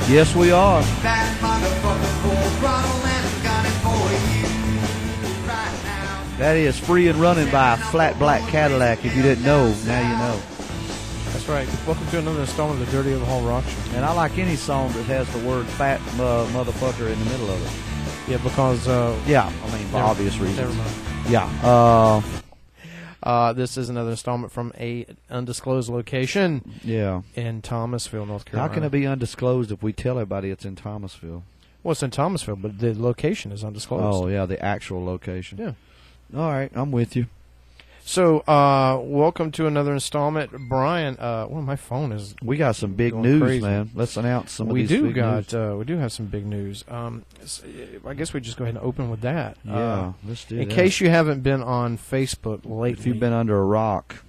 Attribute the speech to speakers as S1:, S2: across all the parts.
S1: Yes, we are.
S2: That motherfucker full throttle and got it for you right now.
S1: That is Free and Running by a Flat Black Cadillac. If you didn't know, now you know.
S3: That's right. Welcome to another installment of the Dirty Overhaul Rock Show.
S1: And I like any song that has the word fat motherfucker in the middle of it.
S3: Yeah, because...
S1: yeah, I mean, for obvious reasons.
S3: Never mind.
S1: Yeah.
S3: This is another installment from a undisclosed location in Thomasville, North Carolina.
S1: How can it be undisclosed if we tell everybody it's in Thomasville?
S3: Well, it's in Thomasville, but the location is undisclosed.
S1: Oh, yeah, the actual location.
S3: Yeah.
S1: All right, I'm with you.
S3: So, welcome to another installment. Brian, my phone is
S1: We got some big
S3: going
S1: news,
S3: crazy.
S1: man. Let's announce some of these big news.
S3: We do have some big news. I guess we just go ahead and open with that.
S1: Yeah, let's do that.
S3: In case you haven't been on Facebook lately.
S1: If you've been under a rock.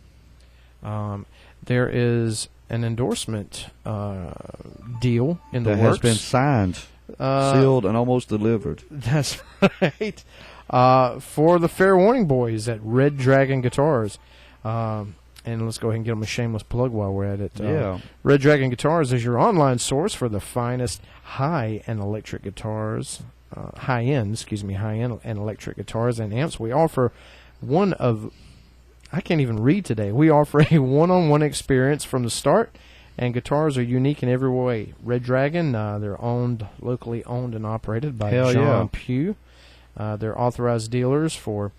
S3: There is an endorsement deal in the
S1: that
S3: works.
S1: has been signed, sealed, and almost delivered.
S3: That's right. For the Fair Warning boys at Red Dragon Guitars. And let's go ahead and give them a shameless plug while we're at it. Red Dragon Guitars is your online source for the finest high-end electric guitars. High-end and electric guitars and amps. We offer I can't even read today. We offer a one-on-one experience from the start, and guitars are unique in every way. Red Dragon, they're locally owned and operated by John Pugh. They're authorized dealers for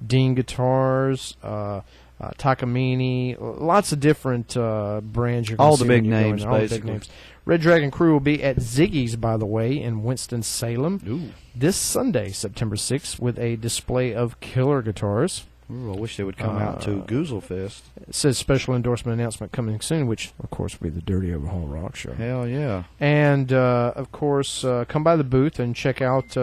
S3: Dean Guitars, Takamine, lots of different brands.
S1: All the big names, basically.
S3: All the big names. Red Dragon Crew will be at Ziggy's, by the way, in Winston-Salem this Sunday, September 6th, with a display of killer guitars.
S1: Ooh, I wish they would come out to Goozle Fest.
S3: It says special endorsement announcement coming soon, which, of course, will be the Dirty Overhaul Rock Show.
S1: Hell yeah.
S3: And, of course, come by the booth and check out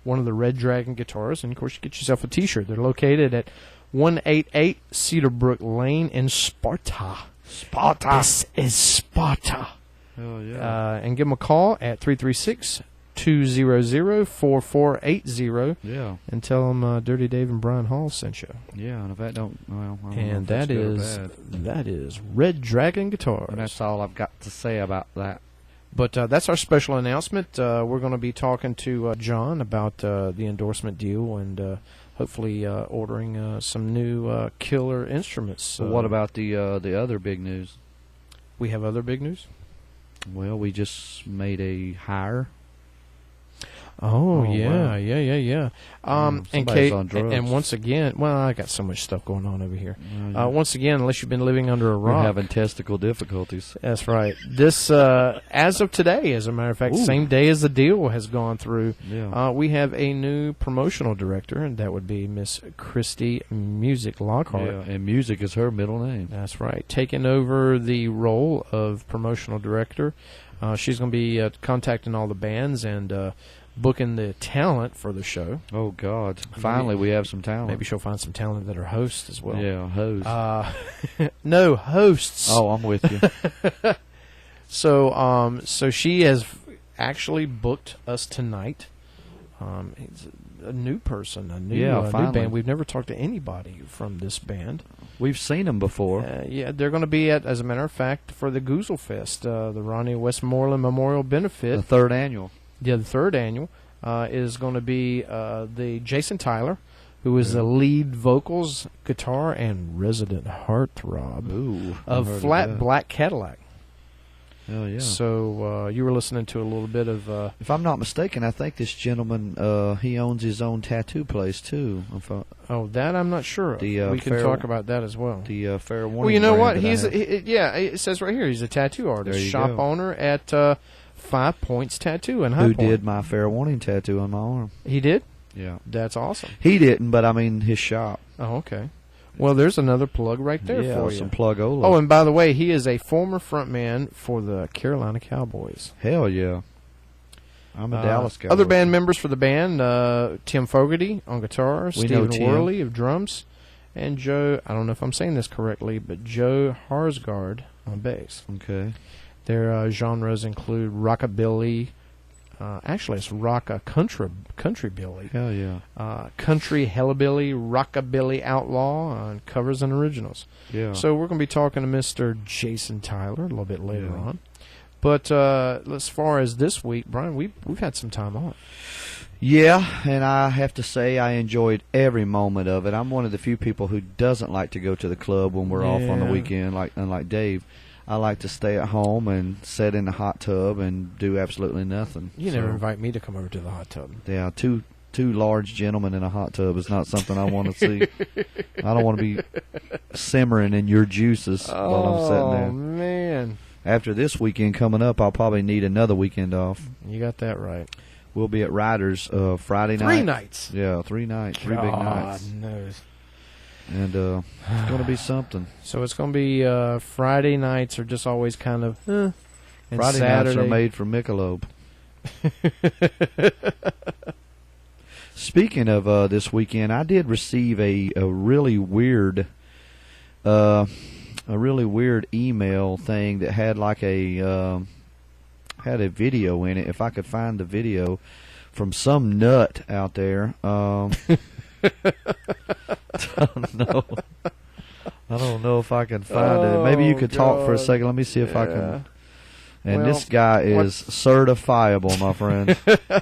S3: one of the Red Dragon guitars. And, of course, you get yourself a T-shirt. They're located at 188 Cedarbrook Lane in Sparta.
S1: Sparta.
S3: This is Sparta.
S1: Hell yeah.
S3: And give them a call at 336-200-4480.
S1: Yeah.
S3: And tell them Dirty Dave and Brian Hall sent you.
S1: Yeah, and if that don't, well, I don't know
S3: And
S1: if that's good or bad.
S3: that is Red Dragon Guitars.
S1: And that's all I've got to say about that.
S3: But that's our special announcement. We're going to be talking to John about the endorsement deal and hopefully ordering some new killer instruments.
S1: Well, what about the other big news?
S3: We have other big news?
S1: Well, we just made a hire.
S3: Oh
S1: wow.
S3: yeah.
S1: Somebody's on drugs.
S3: And once again, well, I got so much stuff going on over here. Once again, unless you've been living under a rock,
S1: we're having testicle difficulties.
S3: That's right. This, as of today, as a matter of fact, same day as the deal has gone through, we have a new promotional director, and that would be Miss Christy Music Lockhart.
S1: Yeah, and Music is her middle name.
S3: That's right. Taking over the role of promotional director. She's going to be contacting all the bands and booking the talent for the show.
S1: Oh, God. Finally, we have some talent.
S3: Maybe she'll find some talent that are hosts as well.
S1: Yeah, hosts.
S3: No, hosts.
S1: Oh, I'm with you.
S3: So she has actually booked us tonight. It's a new person, a new band. We've never talked to anybody from this band.
S1: We've seen them before.
S3: They're going to be at, as a matter of fact, for the Goozle Fest, the Ronnie Westmoreland Memorial Benefit.
S1: The third annual.
S3: Yeah, the third annual is going to be the JasonTyler, who is the lead vocals, guitar, and resident heartthrob of Flat Black Cadillac.
S1: Oh, yeah.
S3: So you were listening to a little bit of...
S1: if I'm not mistaken, I think this gentleman, he owns his own tattoo place, too.
S3: That I'm not sure. We can talk about that as well.
S1: The Fair Warning.
S3: Well, you know what? It says right here, he's a tattoo artist. Shop owner at 5 Points Tattoo in High Point.
S1: Who did my Fair Warning tattoo on my arm.
S3: He did?
S1: Yeah.
S3: That's awesome.
S1: He didn't, but I mean his shop.
S3: Oh, okay. Well, there's another plug right there for you.
S1: Some plug-ola.
S3: Oh, and by the way, he is a former frontman for the Carolina Cowboys.
S1: Hell yeah. I'm a Dallas guy.
S3: Other band members for the band, Tim Fogarty on guitar, Stephen Worley of drums, and Joe, I don't know if I'm saying this correctly, but Joe Harsgaard on bass.
S1: Okay.
S3: Their genres include rockabilly. Actually, it's country billy.
S1: Hell yeah.
S3: Country hellabilly, rockabilly outlaw on covers and originals.
S1: Yeah.
S3: So we're going to be talking to Mr. JasonTyler a little bit later on. But as far as this week, Brian, we've had some time on.
S1: Yeah, and I have to say I enjoyed every moment of it. I'm one of the few people who doesn't like to go to the club when we're off on the weekend, unlike Dave. I like to stay at home and sit in the hot tub and do absolutely nothing.
S3: You never invite me to come over to the hot tub.
S1: Yeah, two large gentlemen in a hot tub is not something I want to see. I don't want to be simmering in your juices while I'm sitting there.
S3: Oh, man.
S1: After this weekend coming up, I'll probably need another weekend off.
S3: You got that right.
S1: We'll be at Riders Friday night.
S3: 3 nights.
S1: Yeah, 3 nights. 3 big nights.
S3: God knows.
S1: And it's going to be something.
S3: So it's going to be Friday nights are just always kind of, and
S1: Friday
S3: Saturday.
S1: nights are made for Michelob. Speaking of this weekend, I did receive a really weird email thing that had like had a video in it. If I could find the video from some nut out there. I don't know if I can find it. Maybe you could talk for a second. Let me see if I can. And this guy is certifiable, my friend.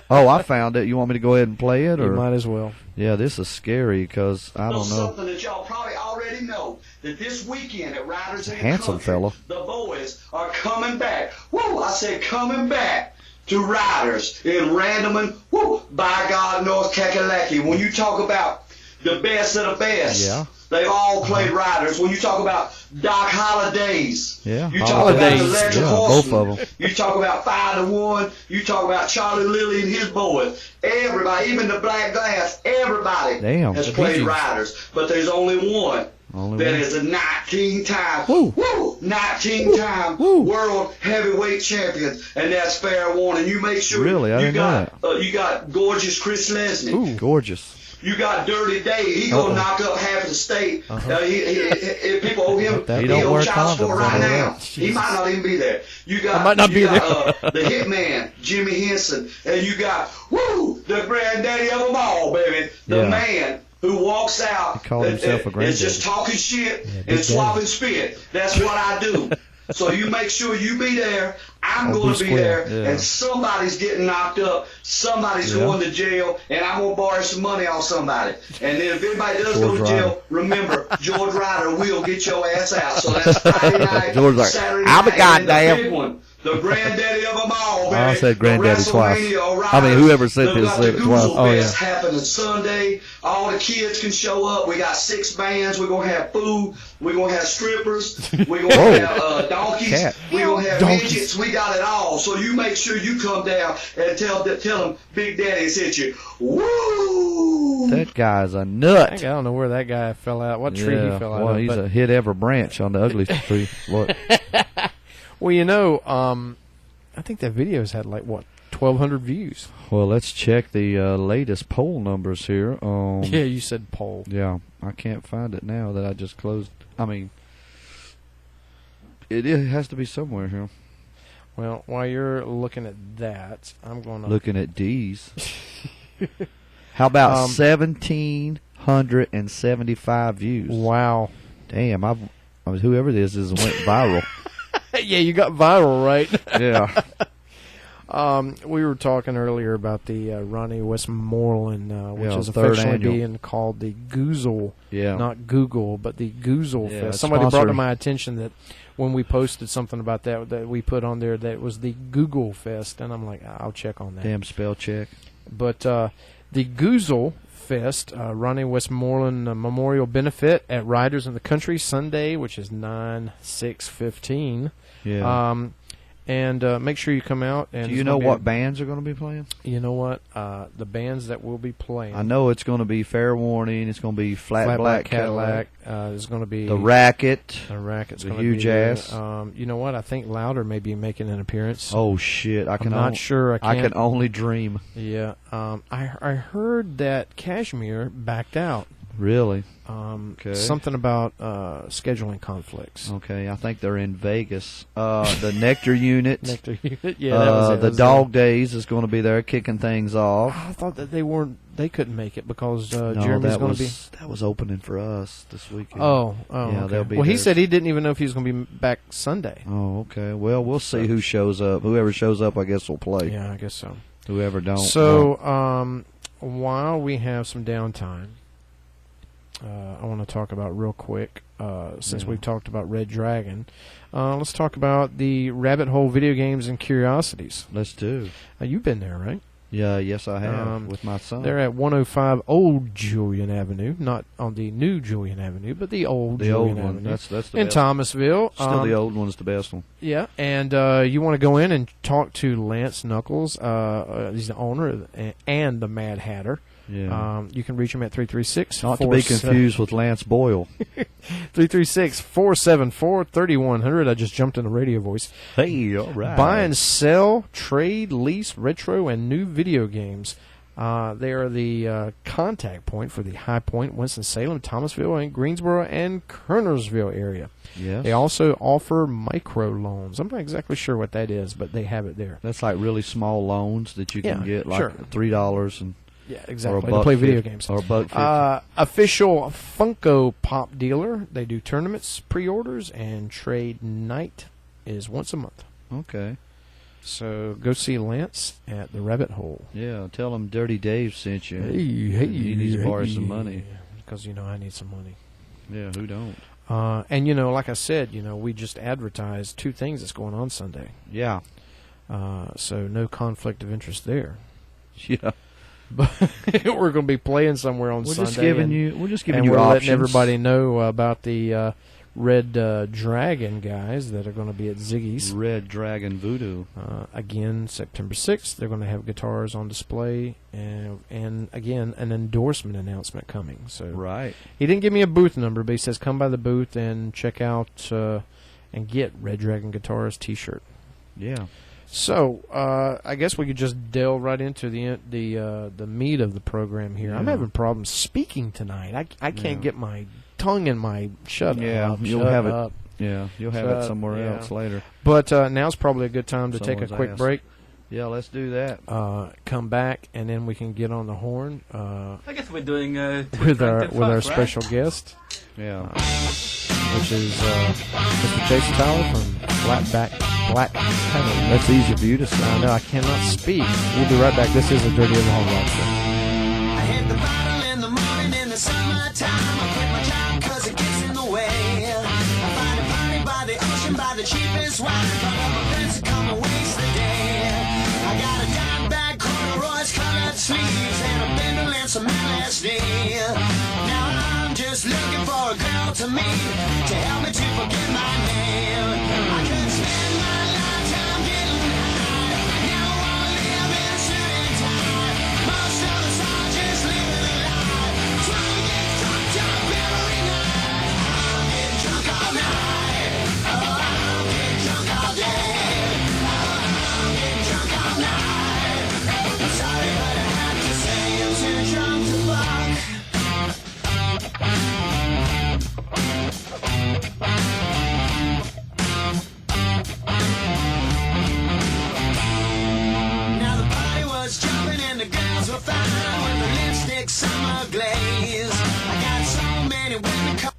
S1: Oh, I found it. You want me to go ahead and play it? Or?
S3: You might as well.
S1: Yeah, this is scary because I don't know.
S2: Something that y'all probably already know, that this weekend at Riders in the
S1: handsome
S2: Country,
S1: fella.
S2: the boys are coming back. Woo! I said coming back to Riders in Randoman, woo, by God, North Kakalaki. When you talk about the best of the best,
S1: Yeah.
S2: they've all played Riders. When you talk about Doc Hollidays,
S1: Yeah,
S2: you talk about the Electric
S1: yeah,
S2: Horsemen,
S1: both of them.
S2: you talk about 5 to 1, you talk about Charlie Lilly and his boys. Everybody, even the Black Glass, everybody
S1: Damn,
S2: has
S1: the
S2: played
S1: Bee Gees.
S2: Riders. But there's only one
S1: Only
S2: that
S1: one.
S2: is a 19-time,
S1: Woo.
S2: 19-time
S1: Woo.
S2: world heavyweight champion, and that's fair warning. You make sure
S1: Really? I
S2: you
S1: didn't know
S2: got you got gorgeous Chris Lesney.
S1: Ooh, gorgeous.
S2: You got Dirty Dave. He gonna knock up half of the state. If people owe him,
S1: He don't
S2: owe
S1: wear
S2: child support
S1: condoms,
S2: right
S1: I know
S2: now.
S1: that.
S2: He might not even be there. You got,
S3: I might not be
S2: the Hitman, Jimmy Henson, and you got the granddaddy of them all, baby. The
S1: Yeah.
S2: man who walks out
S1: He called himself a
S2: is just
S1: granddaddy.
S2: talking shit
S3: Big
S2: and
S3: Daddy.
S2: swapping spit. That's what I do. So you make sure you be there. I'm
S1: I'll
S2: going
S1: be
S2: to be
S1: square,
S2: there,
S1: yeah.
S2: and somebody's getting knocked up. Somebody's
S1: Yeah.
S2: going to jail, and I'm going to borrow some money off somebody. And then if anybody does
S1: George
S2: go to jail,
S1: Ryder.
S2: remember, George Ryder will get your ass out. So that's Friday night,
S1: George Ryder.
S2: Saturday
S1: I'm a
S2: night, and then
S1: goddamn-
S2: the big one, the granddaddy of them all, baby.
S1: I said granddaddy
S2: The
S1: twice.
S2: WrestleMania
S1: I mean, whoever said
S2: They've
S1: this
S2: got
S1: said
S2: the
S1: it twice.
S2: Goozle
S1: Oh, yeah.
S2: Fest happening Sunday. All the kids can show up. We got 6 bands. We're going to have food. We're going to have strippers. We're going to have donkeys.
S1: Cat.
S2: We're going to have
S3: Donkeys.
S2: midgets. We got it all. So you make sure you come down and tell them Big Daddy's hit you. Woo!
S1: That guy's a nut.
S3: I don't know where that guy fell out. What tree he fell out
S1: well,
S3: of.
S1: he's
S3: but-
S1: a hit every branch on the ugly tree. Look.
S3: Well, you know, I think that video's had like, 1,200 views.
S1: Well, let's check the latest poll numbers here.
S3: Yeah, you said poll.
S1: Yeah, I can't find it now that I just closed. I mean, it has to be somewhere here.
S3: Well, while you're looking at that, I'm going to...
S1: Looking at D's. How about 1,775 views?
S3: Wow.
S1: Damn, I mean, whoever this is went viral.
S3: Yeah, you got viral, right?
S1: Yeah.
S3: We were talking earlier about the Ronnie Westmoreland, which
S1: Yeah,
S3: is
S1: third
S3: affectionately
S1: annual.
S3: being called the Goozle,
S1: Yeah.
S3: not Google, but the Goozle
S1: Yeah,
S3: Fest. Somebody brought to
S1: sponsoring.
S3: my attention that when we posted something about that we put on there that was the Google Fest, and I'm like, I'll check on that.
S1: Damn spell check.
S3: But the Goozle Fest, Ronnie Westmoreland Memorial Benefit at Riders in the Country Sunday, which is 9/6/15.
S1: Yeah.
S3: And make sure you come out. And
S1: Do
S3: it's
S1: you
S3: gonna
S1: know
S3: be
S1: what bands are going to be playing?
S3: You know what? The bands that will be playing.
S1: I know it's going to be Fair Warning. It's going to be Flat Black Cadillac.
S3: There's going to be
S1: The Racket.
S3: The Racket's
S1: the
S3: going to be
S1: Huge
S3: there.
S1: Ass.
S3: You know what? I think Louder may be making an appearance.
S1: Oh shit!
S3: I'm not sure.
S1: I can only dream.
S3: Yeah. I heard that Kashmir backed out.
S1: Really?
S3: Okay. Something about scheduling conflicts.
S1: Okay, I think they're in Vegas. The Nectar Unit.
S3: Nectar Unit. Yeah, that was it.
S1: The Dog Days is going to be there kicking things off.
S3: I thought that they weren't they couldn't make it because
S1: No,
S3: Jeremy's going to be.
S1: That was opening for us this weekend.
S3: Oh,
S1: yeah,
S3: okay.
S1: they'll be
S3: Well, he
S1: there.
S3: said he didn't even know if he was going to be back Sunday.
S1: Oh, okay. Well, we'll see who shows up. Whoever shows up, I guess, will play.
S3: Yeah, I guess so.
S1: Whoever don't.
S3: So, while we have some downtime, I want to talk about real quick, since we've talked about Red Dragon, let's talk about the Rabbit Hole Video Games and Curiosities.
S1: Let's do.
S3: You've been there, right?
S1: Yeah, yes, I have, with my son.
S3: They're at 105 Old Julian Avenue, not on the new Julian Avenue, but the old Julian
S1: one.
S3: Avenue.
S1: That's the
S3: in
S1: best.
S3: Thomasville.
S1: Still the old one's the best one.
S3: Yeah, and you want to go in and talk to Lance Knuckles. He's the owner and the Mad Hatter.
S1: Yeah.
S3: You can reach him at 336.
S1: Not to be confused with Lance Boyle.
S3: 336-474-3100. I just jumped in the radio voice.
S1: Hey, all right.
S3: Buy and sell, trade, lease, retro, and new video games. They are the contact point for the High Point, Winston-Salem, Thomasville, and Greensboro, and Kernersville area.
S1: Yes.
S3: They also offer micro loans. I'm not exactly sure what that is, but they have it there.
S1: That's like really small loans that you can get, like
S3: sure.
S1: $3 and.
S3: Yeah, exactly.
S1: Or
S3: To play video games.
S1: Or $1.50.
S3: Official Funko Pop dealer. They do tournaments, pre-orders, and trade night is once a month.
S1: Okay.
S3: So go see Lance at the Rabbit Hole.
S1: Yeah, tell him Dirty Dave sent you.
S3: Hey,
S1: He needs to borrow some money.
S3: Because, I need some money.
S1: Yeah, who don't?
S3: And, like I said, we just advertised 2 things that's going on Sunday.
S1: Yeah.
S3: So no conflict of interest there.
S1: Yeah.
S3: But we're going to be playing somewhere on Sunday.
S1: We're just giving you
S3: we're
S1: options.
S3: letting everybody know about the Red Dragon guys that are going to be at Ziggy's.
S1: Red Dragon Voodoo.
S3: Again, September 6th, they're going to have guitars on display, and again, an endorsement announcement coming. So
S1: Right.
S3: he didn't give me a booth number, but he says come by the booth and check out and get Red Dragon Guitars T-shirt.
S1: Yeah.
S3: So I guess we could just delve right into the meat of the program here.
S1: Yeah.
S3: I'm having problems speaking tonight. I can't get my tongue in my shut up.
S1: You'll
S3: shut
S1: have
S3: up.
S1: it. Yeah, you'll have it somewhere else later.
S3: But now's probably a good time to take a
S1: Someone's
S3: quick
S1: asked.
S3: break.
S1: Yeah, let's do that.
S3: Come back, and then we can get on the horn
S4: I guess we're doing
S3: with our special guest,
S1: Yeah.
S3: which is Mr. JasonTyler from Black Panel.
S1: That's easy for you to say.
S3: I know I cannot speak. We'll be right back. This is a Dirty Old Hall Rock Show.
S5: I hit the bottle in the morning in the summertime. I quit my job cause it gets in the way. I find a party by the ocean, by the cheapest wine. Call up my friends to come and waste the day. I got a dime bag, corduroys, colored sleeves, and a bindle and some LSD. Now I'm just looking for a girl to meet, to help me to forget my name. I could spend my lifetime getting high. Never wanna live in suit and tie. Most of the stars just living a lie. Trying to get fucked up every night. I'll get drunk all night. Oh, I'll get drunk all day. Oh, I'll get drunk all night. I'm sorry, but I have to say I'm too drunk to fuck. Now the party was jumping and the girls were fine with the lipstick summer glaze. I got so many women come.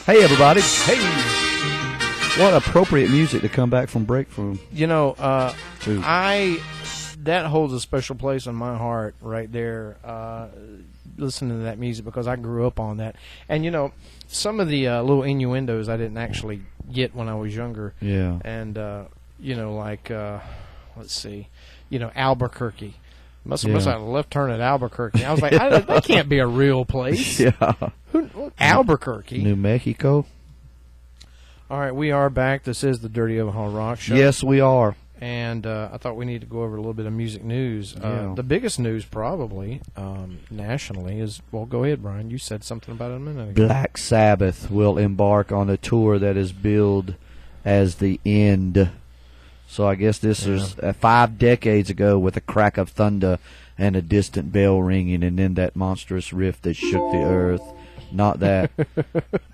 S1: Hey, everybody. Hey. What appropriate music to come back from break from.
S3: Ooh. That holds a special place in my heart right there, listening to that music, because I grew up on that. And, some of the little innuendos I didn't actually get when I was younger.
S1: Yeah.
S3: And, let's see, Albuquerque. Must have a left turn at Albuquerque. I was like, that can't be a real place.
S1: Yeah.
S3: Albuquerque.
S1: New Mexico.
S3: All right, we are back. This is the Dirty Old Hall Rock Show.
S1: Yes, we are.
S3: And I thought we need to go over a little bit of music news. The biggest news probably nationally is, well, go ahead, Brian. You said something about it a minute ago.
S1: Black Sabbath will embark on a tour that is billed as the end. So I guess this is 5 decades ago with a crack of thunder and a distant bell ringing, and then that monstrous riff that shook the earth. Not that.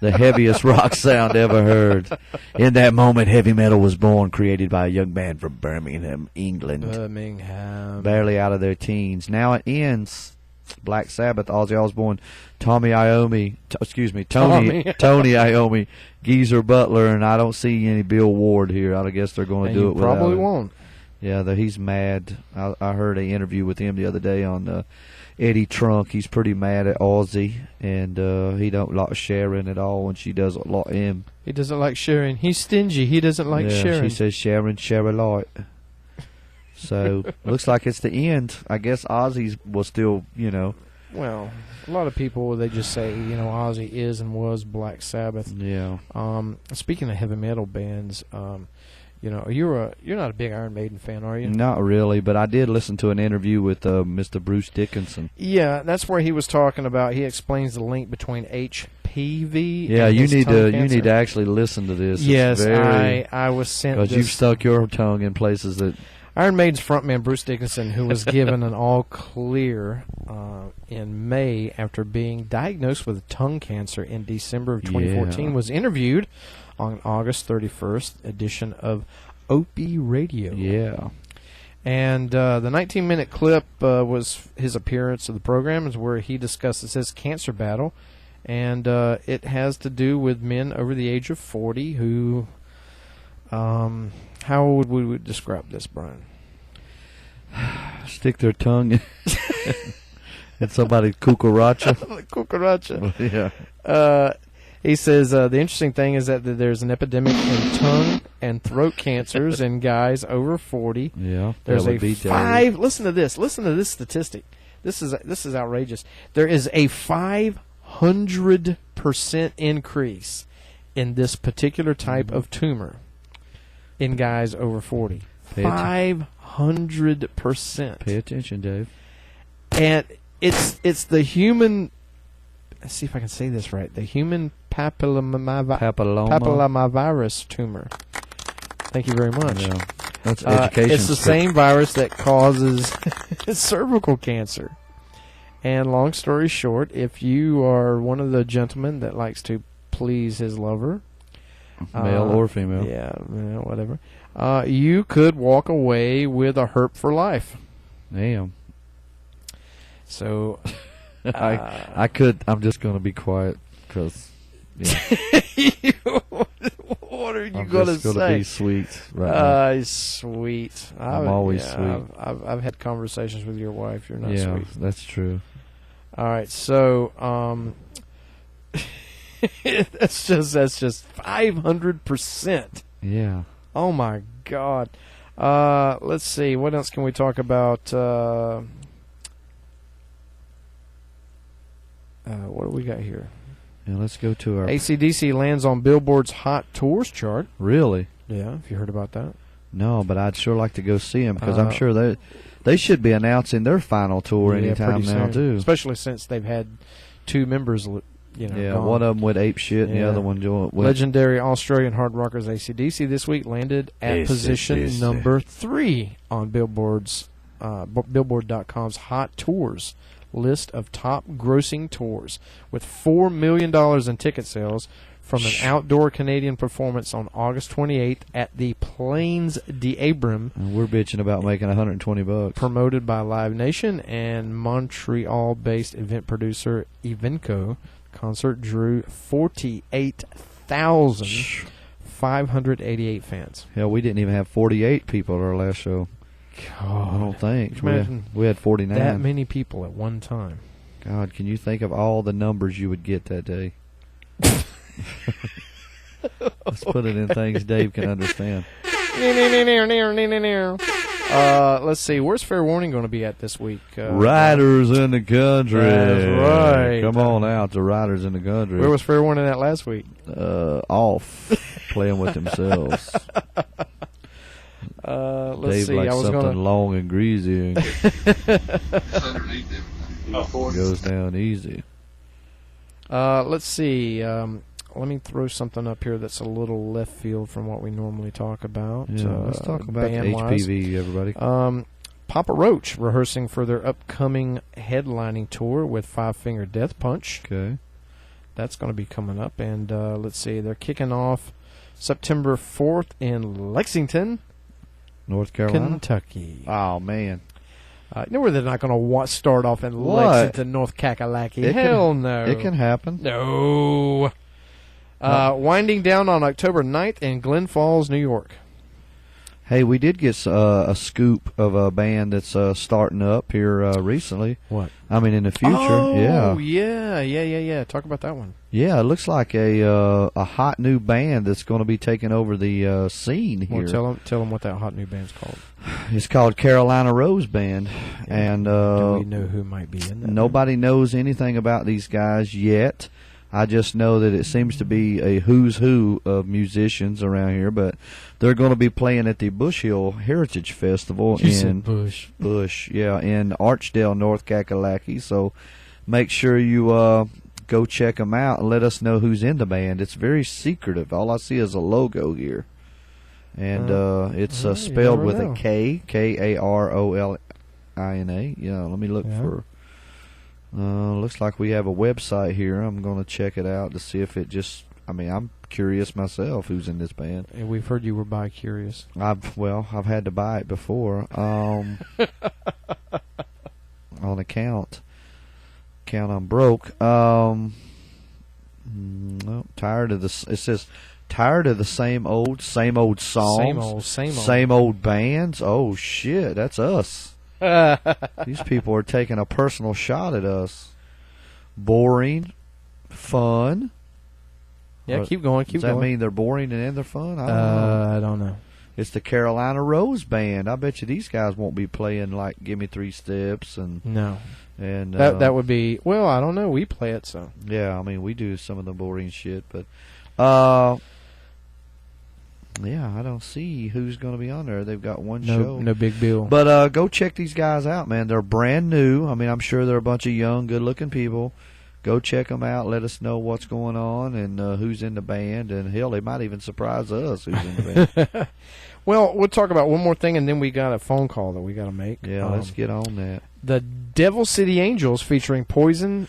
S1: The heaviest rock sound ever heard. In that moment, heavy metal was born, created by a young band from Birmingham, England. Barely out of their teens. Now it ends. Black Sabbath, Ozzy Osbourne, Tony Iommi, Geezer Butler, and I don't see any Bill Ward here. I guess they're going to do it without
S3: probably
S1: him.
S3: Won't.
S1: Yeah, he's mad. I heard an interview with him the other day on Eddie Trunk. He's pretty mad at Ozzy, and he don't like Sharon at all when she doesn't like him.
S3: He doesn't like Sharon. He's stingy. He doesn't like Sharon.
S1: She says Sharon, share a lot. So, looks like it's the end. I guess Ozzy was still,
S3: Well, a lot of people, they just say, Ozzy is and was Black Sabbath.
S1: Yeah.
S3: Speaking of heavy metal bands, you're not a big Iron Maiden fan, are you?
S1: Not really, but I did listen to an interview with Mr. Bruce Dickinson.
S3: Yeah, that's where he was talking about. He explains the link between HPV.
S1: Yeah,
S3: and
S1: you
S3: his
S1: need
S3: tongue
S1: to
S3: cancer.
S1: actually listen to this.
S3: Yes, I was sent
S1: because
S3: this.
S1: you've stuck your tongue in places that.
S3: Iron Maiden's frontman Bruce Dickinson, who was given an all clear in May after being diagnosed with tongue cancer in December of 2014, was interviewed on August 31st edition of Opie Radio.
S1: Yeah.
S3: And the 19-minute clip was his appearance of the program, is where he discusses his cancer battle, and it has to do with men over the age of 40 who, how would we describe this, Brian?
S1: Stick their tongue in somebody's cucaracha.
S3: Cucaracha.
S1: Yeah.
S3: He says the interesting thing is that there's an epidemic in tongue and throat cancers in guys over 40.
S1: Yeah.
S3: There's a 5. Listen to this. Listen to this statistic. This is outrageous. There is a 500% increase in this particular type of tumor in guys over 40. 500%.
S1: Pay attention, Dave.
S3: And it's the human. Let's see if I can say this right. The human papillomavirus tumor. Thank you very much.
S1: Yeah. That's education.
S3: It's the same virus that causes cervical cancer. And long story short, if you are one of the gentlemen that likes to please his lover,
S1: male or female,
S3: whatever, you could walk away with a herp for life.
S1: Damn.
S3: So
S1: I could. I'm just going to be quiet because. Yeah.
S3: What are you
S1: I'm
S3: going to
S1: just going
S3: say?
S1: to be sweet right now.
S3: Sweet.
S1: I'm always sweet.
S3: I've had conversations with your wife. You're not sweet.
S1: Yeah, that's true.
S3: All right, so that's just 500%.
S1: Yeah.
S3: Oh my God. Let's see. What else can we talk about? What do we got here?
S1: Yeah, let's go to our.
S3: AC/DC lands on Billboard's Hot Tours chart.
S1: Really?
S3: Yeah, have you heard about that?
S1: No, but I'd sure like to go see them because I'm sure they should be announcing their final tour anytime now too.
S3: Especially since they've had 2 members, gone.
S1: One of them went ape shit and the other one went.
S3: Legendary Australian hard rockers AC/DC this week landed at position number 3 on Billboard's Billboard.com's Hot Tours list of top grossing tours, with $4 million in ticket sales from an outdoor Canadian performance on August 28th at the Plains d'Abraham.
S1: And we're bitching about making $120.
S3: Promoted by Live Nation and Montreal-based event producer Evenco. Concert drew 48,588 fans.
S1: Hell, we didn't even have 48 people at our last show.
S3: God,
S1: I don't think.
S3: Imagine
S1: we had 49.
S3: That many people at one time.
S1: God, can you think of all the numbers you would get that day? Let's put it in things Dave can understand.
S3: Let's see. Where's Fair Warning going to be at this week?
S1: Riders in the country.
S3: That's right.
S1: Come on out to Riders in the Country.
S3: Where was Fair Warning at last week?
S1: Off. Playing with themselves.
S3: Let's
S1: Dave
S3: see.
S1: likes
S3: I was
S1: something
S3: gonna.
S1: long and greasy. And
S4: Underneath everything.
S1: goes down easy.
S3: Let's see. Let me throw something up here that's a little left field from what we normally talk about.
S1: Yeah, let's talk about
S3: band-wise.
S1: HPV, everybody.
S3: Papa Roach rehearsing for their upcoming headlining tour with Five Finger Death Punch.
S1: Okay.
S3: That's going to be coming up. And let's see. They're kicking off September 4th in Lexington,
S1: North Carolina.
S3: Kentucky.
S1: Oh, man.
S3: You know where they're not going to start off in
S1: What?
S3: Lexington, North Kakalaki? Hell no.
S1: It can happen.
S3: No. Winding down on October 9th in Glen Falls, New York.
S1: Hey, we did get a scoop of a band that's starting up here recently.
S3: What?
S1: I mean, in the future.
S3: Oh,
S1: yeah.
S3: yeah. Talk about that one.
S1: Yeah, it looks like a hot new band that's going to be taking over the scene here.
S3: Well, tell them what that hot new band's called.
S1: It's called Carolina Rose Band, and
S3: do we know who might be in that?
S1: nobody knows anything about these guys yet. I just know that it seems to be a who's who of musicians around here, but they're going to be playing at the Bush Hill Heritage Festival in Bush, yeah, in Archdale, North Kakalaki. So make sure you go check them out and let us know who's in the band. It's very secretive. All I see is a logo here, and it's spelled with a K, Karolina. Yeah, let me look for. Looks like we have a website here. I'm going to check it out to see if it just. I mean, I'm curious myself who's in this band.
S3: And we've heard you were bi-curious.
S1: I've had to buy it before. On account I'm broke. No, tired of the. It says tired of the same old songs, same old bands. Oh shit, that's us. These people are taking a personal shot at us. Boring, fun.
S3: Yeah, keep going.
S1: Does that mean they're boring and they're fun?
S3: I don't know.
S1: It's the Carolina Rose Band. I bet you these guys won't be playing like "Give Me Three Steps" and
S3: no.
S1: And
S3: that would be, well, I don't know. We play it, so
S1: yeah. I mean, we do some of the boring shit, but yeah, I don't see who's going to be on there. They've got one show.
S3: No big deal.
S1: But go check these guys out, man. They're brand new. I mean, I'm sure they're a bunch of young, good-looking people. Go check them out. Let us know what's going on and who's in the band. And, hell, they might even surprise us who's in the band.
S3: Well, we'll talk about one more thing, and then we got a phone call that we got to make.
S1: Yeah, let's get on that.
S3: The Devil City Angels featuring Poison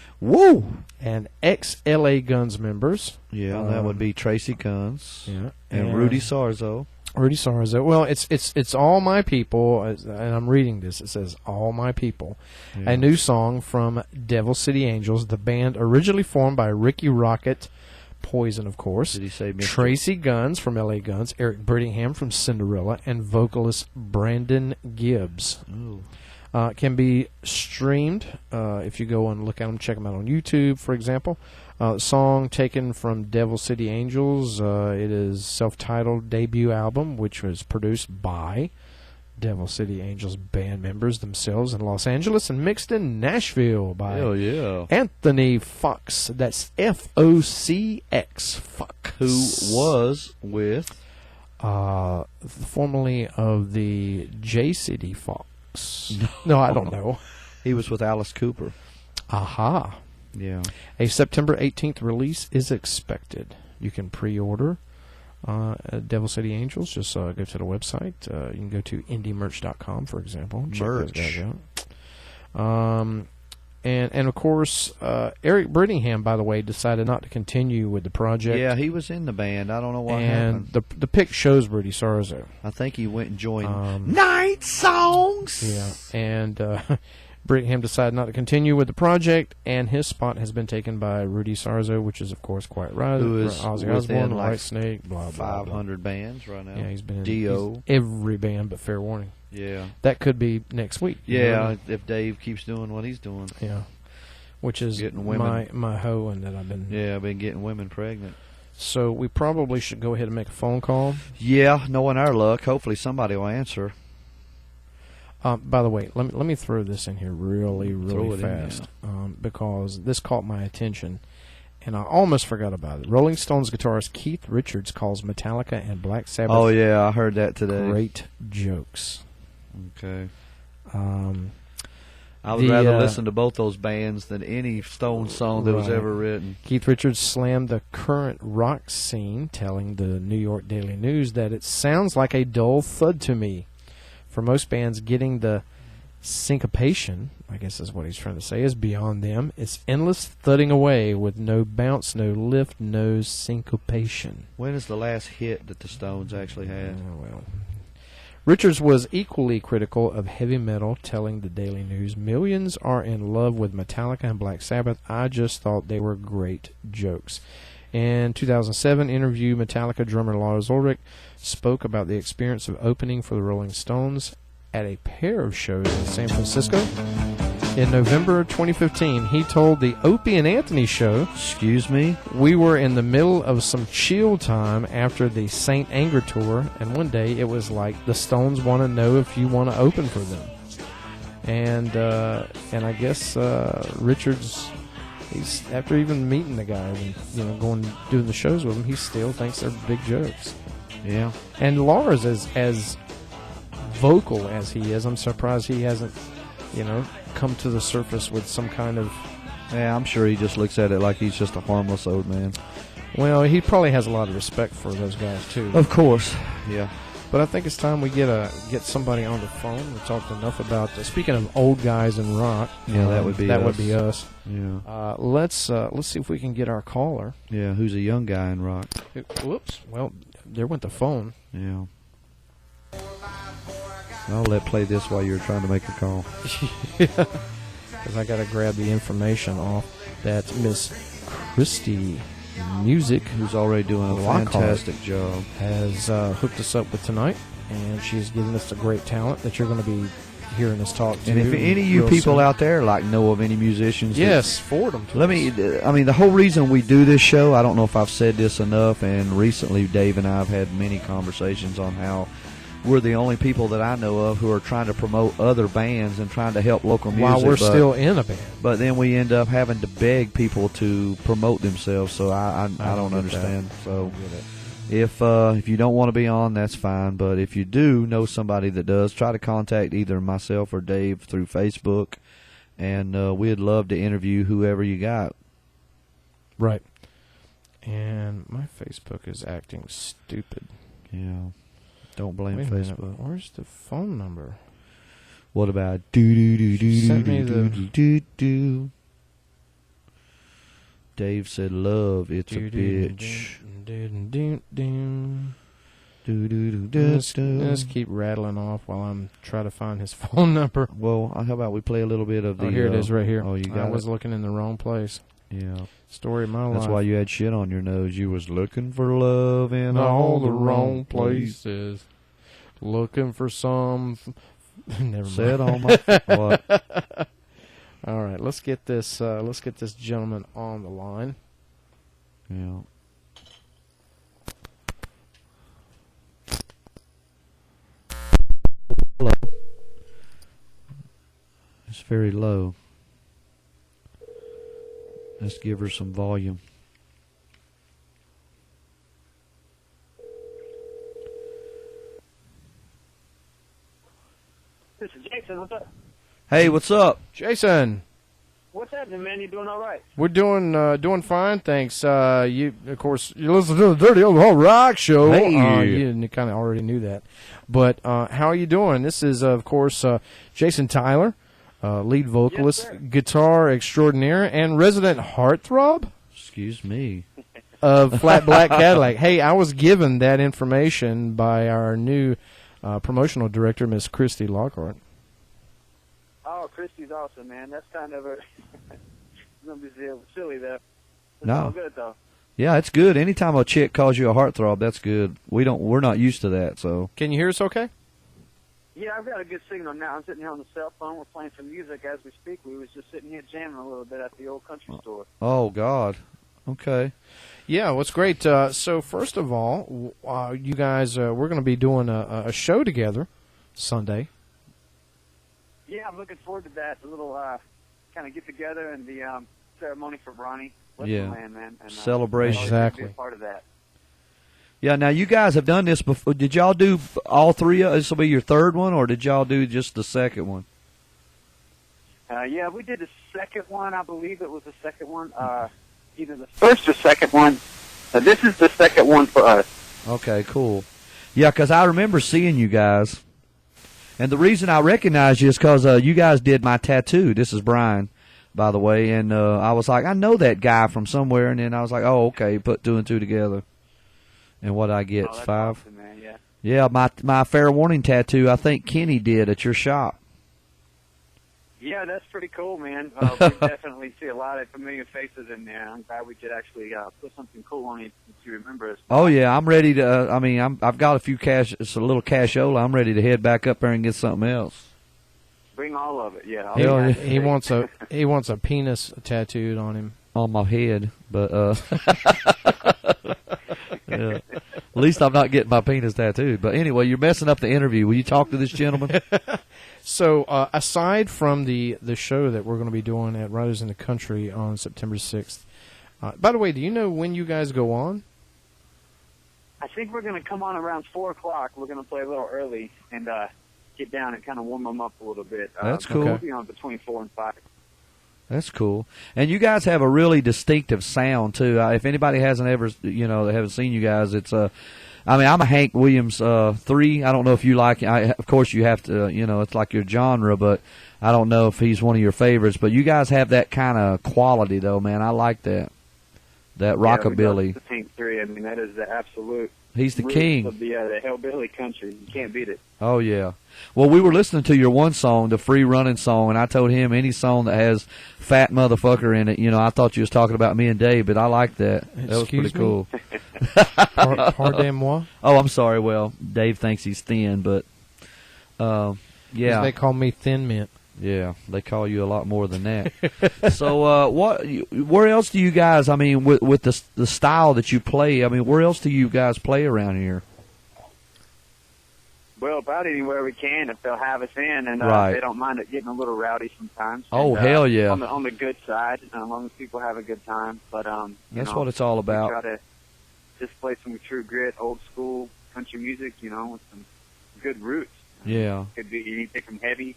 S3: and ex-LA Guns members.
S1: Yeah, that would be Tracy Guns and Rudy Sarzo.
S3: Rudy Sarzo. Well, it's All My People, and I'm reading this. It says All My People, a new song from Devil City Angels, the band originally formed by Ricky Rocket, Poison, of course.
S1: Did he say Mr.
S3: Tracy Guns from LA Guns, Eric Brittingham from Cinderella, and vocalist Brandon Gibbs. Can be streamed if you go and look at them, check them out on YouTube, for example. Song taken from Devil City Angels. It is self-titled debut album, which was produced by Devil City Angels band members themselves in Los Angeles and mixed in Nashville by Anthony Fox. That's F-O-C-X. Fuck.
S1: Who was with?
S3: Formerly of the J City Fox. No, I don't know.
S1: He was with Alice Cooper.
S3: Aha.
S1: Yeah.
S3: A September 18th release is expected. You can pre-order Devil City Angels. Just go to the website. You can go to indiemerch.com, for example. Check those guys out. And of course, Eric Brittingham, by the way, decided not to continue with the project.
S1: Yeah, he was in the band. I don't know what happened.
S3: And the pic shows Rudy Sarzo.
S1: I think he went and joined Night Songs.
S3: Yeah, and Brittingham decided not to continue with the project, and his spot has been taken by Rudy Sarzo, which is, of course, quite right.
S1: Who is
S3: Ozzy Osbourne,
S1: like
S3: Whitesnake, blah, blah,
S1: 500 bands right now.
S3: Yeah, he's been in
S1: D.O.
S3: every band but Fair Warning.
S1: Yeah.
S3: That could be next week.
S1: Yeah, if Dave keeps doing what he's doing.
S3: Yeah. Which is
S1: getting women.
S3: my hoeing that I've been...
S1: Yeah, I've been getting women pregnant.
S3: So we probably should go ahead and make a phone call.
S1: Yeah, knowing our luck, hopefully somebody will answer.
S3: By the way, let me throw this in here really fast because this caught my attention, and I almost forgot about it. Rolling Stones guitarist Keith Richards calls Metallica and Black Sabbath.
S1: Oh yeah, I heard that today.
S3: Great jokes.
S1: Okay. I would rather listen to both those bands than any Stones song that was ever written.
S3: Keith Richards slammed the current rock scene, telling the New York Daily News that it sounds like a dull thud to me. For most bands, getting the syncopation, I guess is what he's trying to say, is beyond them. It's endless thudding away with no bounce, no lift, no syncopation.
S1: When is the last hit that the Stones actually had?
S3: Well, Richards was equally critical of heavy metal, telling the Daily News, "Millions are in love with Metallica and Black Sabbath. I just thought they were great jokes." In 2007 interview, Metallica drummer Lars Ulrich spoke about the experience of opening for the Rolling Stones at a pair of shows in San Francisco. In November 2015, he told the Opie and Anthony show,
S1: "Excuse me?
S3: We were in the middle of some chill time after the Saint Anger tour, and one day it was like, the Stones want to know if you want to open for them." And I guess Richards, he's after even meeting the guys and going doing the shows with them, he still thinks they're big jokes.
S1: Yeah.
S3: And Lars is as vocal as he is. I'm surprised he hasn't, come to the surface with some kind of...
S1: Yeah, I'm sure he just looks at it like he's just a harmless old man.
S3: Well, he probably has a lot of respect for those guys, too.
S1: Of course, yeah.
S3: But I think it's time we get somebody on the phone. We talked enough about... speaking of old guys in rock...
S1: Yeah, that would be
S3: us.
S1: Yeah.
S3: Let's see if we can get our caller.
S1: Yeah, who's a young guy in rock.
S3: Whoops. Well, there went the phone.
S1: Yeah. I'll let play this while you're trying to make a call.
S3: Yeah. Because I got to grab the information off that Miss Christy Music,
S1: who's already doing a fantastic job,
S3: has hooked us up with tonight, and she's given us a great talent that you're going to be hearing us talk to.
S1: And if any of you people out there know of any musicians,
S3: yes, forward them to us.
S1: The whole reason we do this show, I don't know if I've said this enough, and recently Dave and I have had many conversations on how we're the only people that I know of who are trying to promote other bands and trying to help local music.
S3: While we're still in a band.
S1: But then we end up having to beg people to promote themselves, so I don't understand. So if you don't want to be on, that's fine. But if you do know somebody that does, try to contact either myself or Dave through Facebook, and we'd love to interview whoever you got.
S3: Right. And my Facebook is acting stupid.
S1: Yeah. Don't blame Facebook.
S3: Where's the phone number?
S1: What about do? Dave said, "Love, it's a bitch."
S3: Let's keep rattling off while I'm trying to find his phone number.
S1: Well, how about we play a little bit of the...
S3: Oh, here it is right here.
S1: Oh, you got it?
S3: I was looking in the wrong place.
S1: Yeah.
S3: Story of my life.
S1: That's why you had shit on your nose. You was looking for love in all the wrong places.
S3: Looking for some... Never mind.
S1: Said on my... What?
S3: All right, let's get this gentleman on the line.
S1: Yeah. Hello. It's very low. Let's give her some volume.
S6: This is Jason. What's up?
S1: Hey, what's up?
S3: Jason.
S6: What's happening, man? You doing all right?
S3: We're doing fine, thanks. You listen to the Dirty Old Hard Rock Show.
S1: Hey.
S3: You kind of already knew that. But how are you doing? This is, of course, JasonTyler, lead vocalist,
S6: yes,
S3: guitar extraordinaire, and resident heartthrob.
S1: Excuse me.
S3: Of Flat Black Cadillac. Hey, I was given that information by our new promotional director, Miss Christy Lockhart.
S6: Oh, Christy's awesome, man. That's kind of a gonna be silly though. It's
S1: No.
S6: all good though.
S1: Yeah, it's good. Anytime a chick calls you a heartthrob, that's good. We're not used to that, so.
S3: Can you hear us okay?
S6: Yeah, I've got a good signal now. I'm sitting here on the cell phone. We're playing some music as we speak. We was just sitting here jamming a little bit at the old country store.
S1: Oh God. Okay.
S3: Yeah, what's great. So first of all, you guys, we're going to be doing a show together Sunday.
S6: Yeah, I'm looking forward to that. A little kind of get together and the ceremony for Ronnie.
S1: Yeah.
S6: Land, man. And,
S1: celebration.
S3: Exactly.
S6: Be a part of that.
S1: Yeah, now you guys have done this before. Did y'all do all three? This will be your third one, or did y'all do just the second one?
S6: Yeah, we did the second one. I believe it was the second one. Either the first or second one. This is the second one for us.
S1: Okay, cool. Yeah, because I remember seeing you guys. And the reason I recognize you is because you guys did my tattoo. This is Brian, by the way. And I was like, I know that guy from somewhere. And then I was like, oh, okay, put two and two together. And what I get,
S6: that's
S1: 5.
S6: Awesome, man, yeah.
S1: Yeah, my Fair Warning tattoo, I think Kenny did at your shop.
S6: Yeah, that's pretty cool, man. We definitely see a lot of familiar faces in there. I'm glad we could actually put something cool on you to remember us.
S1: Oh yeah, I'm ready to. I've got it's a little cashola. I'm ready to head back up there and get something else.
S6: Bring all of it, yeah.
S3: He wants a penis tattooed on him.
S1: On my head, but yeah. At least I'm not getting my penis tattooed. But anyway, you're messing up the interview. Will you talk to this gentleman?
S3: So, aside from the show that we're going to be doing at Riders in the Country on September 6th, by the way, do you know when you guys go on?
S6: I think we're going to come on around 4 o'clock. We're going to play a little early and get down and kind of warm them up a little bit.
S1: That's cool.
S6: We'll be on between 4 and 5.
S1: That's cool. And you guys have a really distinctive sound, too. If anybody hasn't ever, they haven't seen you guys, it's I'm a Hank Williams 3. I don't know if you like it. Of course, you have to, it's like your genre, but I don't know if he's one of your favorites. But you guys have that kind of quality, though, man. I like that. That rockabilly.
S6: The Hank 3, I mean, that is the absolute.
S1: He's the king
S6: of the hillbilly country. You can't beat it.
S1: Oh yeah. Well, we were listening to your one song, the Free Running song, and I told him any song that has fat motherfucker in it. I thought you was talking about me and Dave, but I like that. That was pretty cool.
S3: Pardon-moi?
S1: Oh, I'm sorry. Well, Dave thinks he's thin, but yeah.
S3: They call me Thin Mint.
S1: Yeah, they call you a lot more than that. So, where else do you guys? I mean, with the style that you play, I mean, where else do you guys play around here?
S6: Well, about anywhere we can if they'll have us in, and
S1: right.
S6: They don't mind it getting a little rowdy sometimes.
S1: Oh,
S6: and,
S1: hell yeah!
S6: On the good side, as long as people have a good time. But
S1: that's what it's all about.
S6: We try to just play some true grit, old school country music, with some good roots.
S1: Yeah,
S6: could be anything from heavy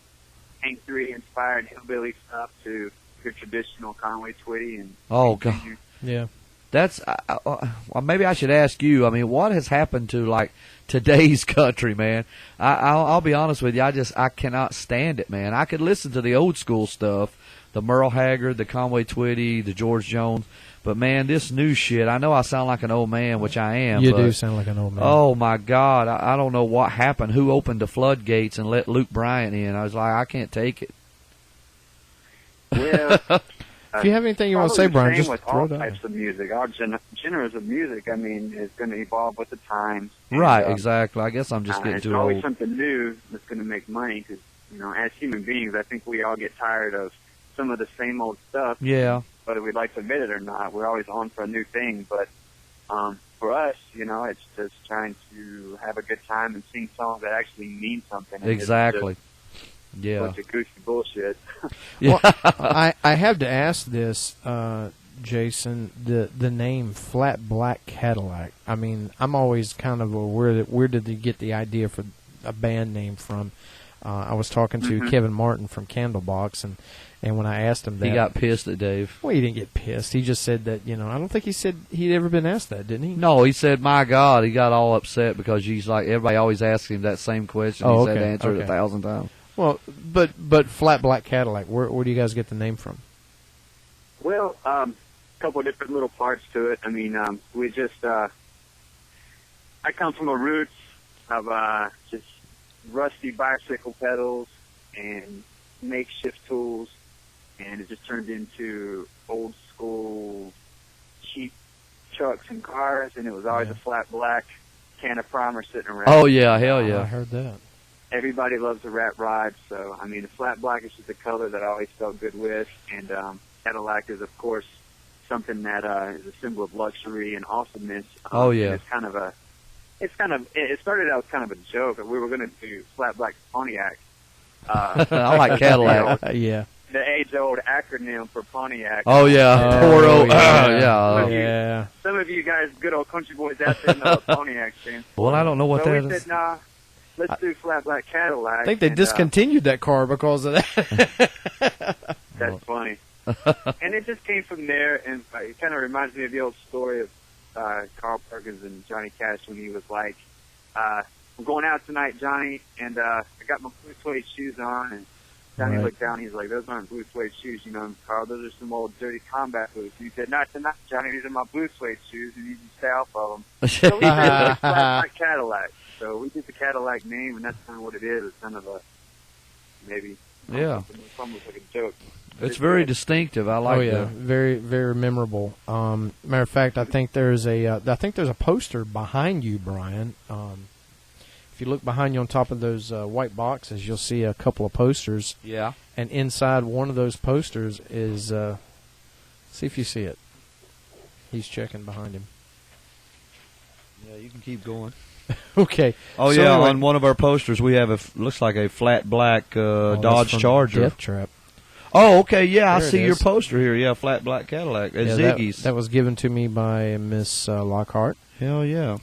S6: Hank 3 inspired hillbilly stuff to your traditional Conway Twitty and.
S1: Oh God!
S3: Yeah.
S1: That's well, maybe I should ask you. I mean, what has happened to like today's country, man? I'll be honest with you. I cannot stand it, man. I could listen to the old school stuff, the Merle Haggard, the Conway Twitty, the George Jones, but man, this new shit. I know I sound like an old man, which I am.
S3: You do sound like an old man.
S1: Oh my God! I don't know what happened. Who opened the floodgates and let Luke Bryant in? I was like, I can't take it.
S6: Well.
S3: If you have anything you want to say, Brian, just
S6: with
S3: throw
S6: all
S3: it out.
S6: types of music. Our genres of music, I mean, is going to evolve with the times.
S1: Right, exactly. I guess I'm just getting too old.
S6: It's always something new that's going to make money because, as human beings, I think we all get tired of some of the same old stuff.
S1: Yeah.
S6: Whether we'd like to admit it or not, we're always on for a new thing. But for us, it's just trying to have a good time and sing songs that actually mean something.
S1: Exactly. Yeah.
S6: Bunch of goofy bullshit.
S3: Well, I have to ask this, Jason. The name Flat Black Cadillac. I mean, I'm always kind of where did they get the idea for a band name from? I was talking to Kevin Martin from Candlebox, and when I asked him that,
S1: he got pissed at Dave.
S3: Well, he didn't get pissed. He just said that I don't think he said he'd ever been asked that, didn't he?
S1: No, he said, "My God," he got all upset because he's like everybody always asks him that same question.
S3: Oh,
S1: he's had to answer it 1,000 times.
S3: Well, but Flat Black Cadillac, where do you guys get the name from?
S6: Well, a couple of different little parts to it. I mean, we just, I come from a roots of just rusty bicycle pedals and makeshift tools, and it just turned into old school cheap trucks and cars, and it was always a flat black can of primer sitting around.
S1: Oh, yeah, hell yeah.
S3: I heard that.
S6: Everybody loves a rat ride, so, I mean, the flat black is just a color that I always felt good with, and Cadillac is, of course, something that is a symbol of luxury and awesomeness.
S1: Oh, yeah.
S6: It started out as kind of a joke. We were going to do flat black Pontiac.
S1: I like Cadillac.
S3: Yeah.
S6: the age-old acronym for Pontiac.
S1: Oh yeah,
S3: Toro.
S1: Yeah.
S6: Some of you guys, good old country boys out there, know what Pontiac stands for.
S1: Well, I don't know what
S6: so
S1: that
S6: we
S1: is.
S6: said, nah, let's do flat black Cadillac.
S3: I think they discontinued that car because of that.
S6: That's funny. And it just came from there, and it kind of reminds me of the old story of Carl Perkins and Johnny Cash when he was like, "I'm going out tonight, Johnny, and I got my blue suede shoes on." And Johnny looked down, he's like, "Those aren't blue suede shoes, you know, Carl. Those are some old dirty combat boots." And he said, "Not tonight, Johnny. These are my blue suede shoes, and you need to stay off of them." So we did flat black Cadillac. So we did the Cadillac name, and that's kind of what it is. It's kind of a maybe.
S1: Yeah.
S6: It's almost like a joke.
S1: It's very distinctive. I like that.
S3: Very, very memorable. Matter of fact, I think there's a poster behind you, Brian. If you look behind you on top of those white boxes, you'll see a couple of posters.
S1: Yeah.
S3: And inside one of those posters is, see if you see it. He's checking behind him.
S1: Yeah, you can keep going.
S3: Okay.
S1: Oh
S3: so
S1: yeah,
S3: anyway,
S1: on one of our posters we have looks like a flat black Dodge Charger.
S3: Death Trap.
S1: Oh, okay, yeah, I
S3: There it
S1: see your
S3: is.
S1: poster here. Yeah, flat black Cadillac at
S3: Yeah,
S1: Ziggy's.
S3: that was given to me by Miss Lockhart.
S1: Hell yeah.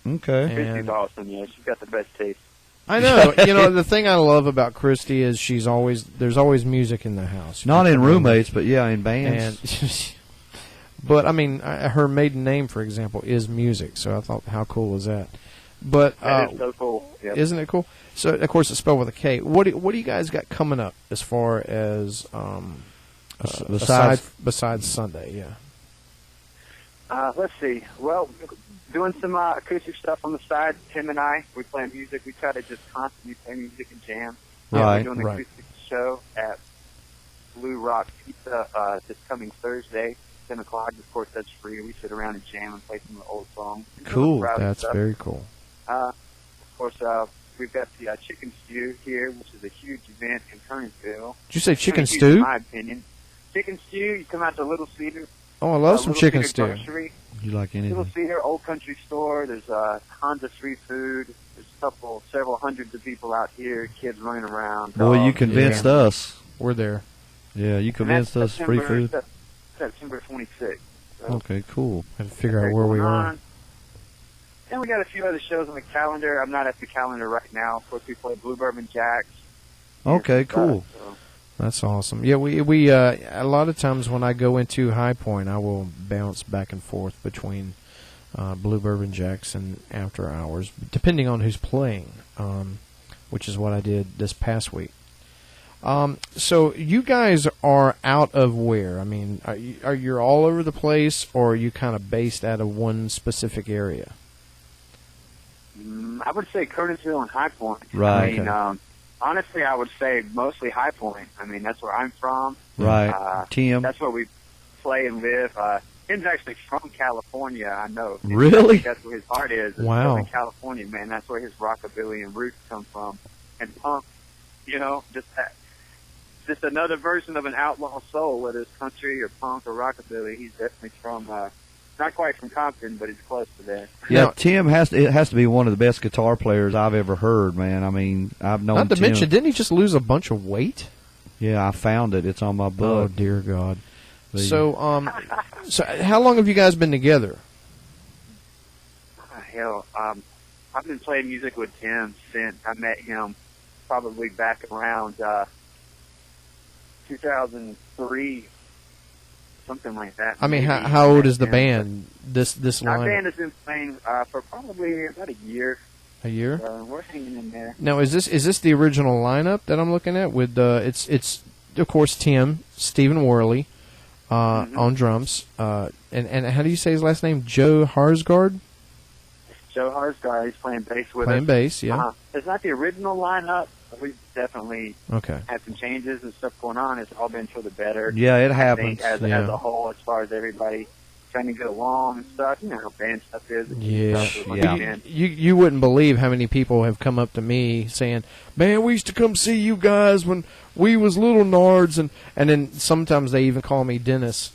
S1: Okay.
S6: Christy's awesome, yeah. She's got the best taste.
S3: I know. You know, the thing I love about Christy is there's always music in the house.
S1: Not in roommates, but yeah, in bands.
S3: And but I mean, her maiden name, for example, is music. So I thought, how cool is that? But
S6: That is so cool. Yep.
S3: Isn't it cool? So of course it's spelled with a K. What do you guys got coming up as far as besides Sunday? Yeah.
S6: Let's see. Well, doing some acoustic stuff on the side. Tim and I, we play music. We try to just constantly play music and jam.
S1: Right,
S6: We're doing an acoustic show at Blue Rock Pizza this coming Thursday, 10 o'clock. Of course, that's free. We sit around and jam and play some of the old songs.
S1: Cool.
S3: That's
S6: stuff.
S3: very cool.
S6: Of course, we've got the Chicken Stew here, which is a huge event in Kernersville.
S3: Did you say chicken
S6: Huge,
S3: stew?
S6: in my opinion. Chicken Stew, you come out to Little Cedar.
S3: Oh, I love some
S6: Little
S3: chicken
S6: Cedar
S3: stew.
S6: Grocery.
S1: You like
S6: Little
S1: anything?
S6: Cedar, Old Country Store. There's Honda free food. There's several hundreds of people out here, kids running around.
S1: Boy, you
S6: dogs.
S1: convinced us.
S3: We're there.
S1: Yeah, you
S6: And
S1: convinced
S6: that's
S1: us. Free food.
S6: September 26th. So
S1: Okay, cool.
S3: Had to figure out where we are.
S6: And we got a few other shows on the calendar. I'm not at the calendar right now. Of course, we play Blue Bourbon Jacks.
S1: Okay, cool.
S6: So.
S3: That's awesome. Yeah, we a lot of times when I go into High Point, I will bounce back and forth between Blue Bourbon Jacks and After Hours, depending on who's playing, which is what I did this past week. So you guys are out of where? I mean, are you all over the place, or are you kind of based out of one specific area?
S6: I would say Kernersville and High Point.
S1: Right.
S6: I mean, honestly, I would say mostly High Point. I mean, that's where I'm from.
S1: Right. Tim.
S6: That's where we play and live. Tim's actually from California, I know.
S1: Really?
S6: That's where his heart is.
S3: Wow.
S6: In California, man. That's where his rockabilly and roots come from. And punk, you know, just another version of an outlaw soul, whether it's country or punk or rockabilly. He's definitely from, not quite from Compton, but he's close to there.
S1: Yeah, Tim has to be one of the best guitar players I've ever heard, man. I mean, I've known
S3: Not to
S1: Tim.
S3: mention, didn't he just lose a bunch of weight?
S1: Yeah, I found it. It's on my
S3: Oh,
S1: book.
S3: dear God. So how long have you guys been together?
S6: Hell, I've been playing music with Tim since I met him probably back around 2003, something like that.
S3: I mean,
S6: maybe.
S3: how old is the band? This
S6: Our
S3: line?
S6: band has been playing for probably about a year.
S3: A year?
S6: We're hanging in there.
S3: Now, is this the original lineup that I'm looking at? With it's of course Tim, Stephen Worley on drums, and how do you say his last name? Joe Harsgaard.
S6: Joe Harsgaard, he's playing bass with us.
S3: Playing bass, yeah.
S6: It's not the original lineup. We've definitely
S3: Okay.
S6: had some changes and stuff going on. It's all been for the better.
S1: Yeah, it
S6: I
S1: happens.
S6: think as a whole, as far as everybody trying to get along and stuff. You know how band stuff is.
S3: Yeah.
S1: Yeah.
S3: You wouldn't believe how many people have come up to me saying, "Man, we used to come see you guys when we was little nards," and then sometimes they even call me Dennis.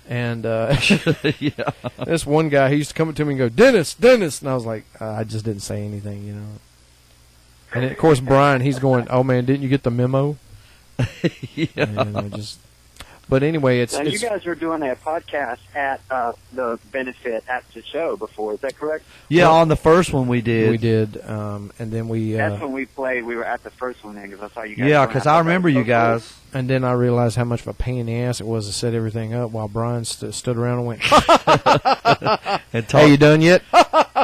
S3: And
S1: Yeah.
S3: this one guy, he used to come up to me and go, Dennis, and I was like, I just didn't say anything, you know. And of course, Brian, he's going, "Oh man, didn't you get the memo?" And but anyway,
S6: Now, you guys were doing a podcast at the benefit at the show before. Is that correct?
S1: Yeah, on the first one we did.
S3: We did, and then we.
S6: That's when we played. We were at the first one then, because I saw you guys.
S1: Yeah, because I remember you guys.
S3: And then I realized how much of a pain in the ass it was to set everything up while Brian stood around and went,
S1: And
S3: "Hey, you done yet?"